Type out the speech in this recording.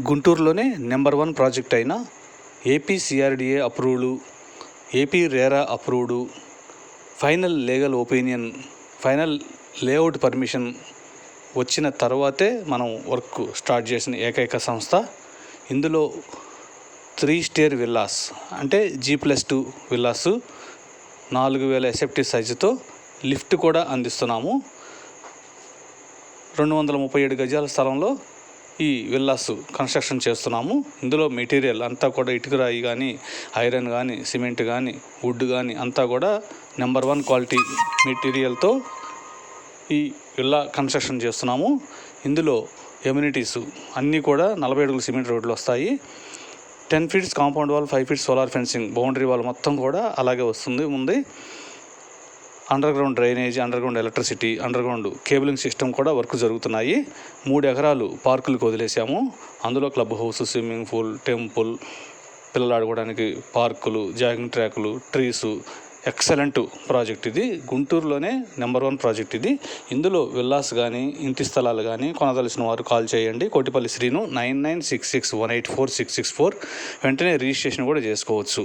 గుంటూరులోనే number 1 project అయిన AP CRDA approved, AP RERA approved, final legal opinion, final layout permission వచ్చిన తర్వాతే మనం work start చేసిన ఏకైక సంస్థ. ఇందులో 3 స్టేర్ విల్లాస్ అంటే G+2 విల్లాస్ 4000 ఎస్ఎఫ్టీ సైజుతో లిఫ్ట్ కూడా అందిస్తున్నాము. 237 గజాల స్థలంలో ఈ విల్లాస్ కన్స్ట్రక్షన్ చేస్తున్నాము. ఇందులో మెటీరియల్ అంతా కూడా ఇటుకరాయి కానీ, ఐరన్ కానీ, సిమెంట్ కానీ, వుడ్ కానీ అంతా కూడా నెంబర్ 1 క్వాలిటీ మెటీరియల్తో ఈ విల్లా కన్స్ట్రక్షన్ చేస్తున్నాము. ఇందులో ఎమ్యూనిటీస్ అన్నీ కూడా 40 అడుగుల సిమెంట్ రోడ్లు వస్తాయి. 10 feets compound wall, 5 feets solar fencing, boundary wall మొత్తం కూడా అలాగే ఉంది. Under ground drainage, under ground electricity, under ground cabling system కూడా వర్క్ జరుగుతున్నాయి. 3 ఎకరాలు పార్కులకు వదిలేసాము. అందులో club house, swimming pool, temple, పిల్లలు ఆడుకోవడానికి పార్కులు, జాగింగ్ ట్రాకులు, ట్రీసు. ఎక్సలెంట్ ప్రాజెక్ట్ ఇది. గుంటూరులోనే నెంబర్ 1 ప్రాజెక్ట్ ఇది. ఇందులో విల్లాస్ కానీ, ఇంటి స్థలాలు కానీ కొనదలసిన వారు కాల్ చేయండి. కోటిపల్లి శ్రీను 9966184664. వెంటనే రిజిస్ట్రేషన్ కూడా చేసుకోవచ్చు.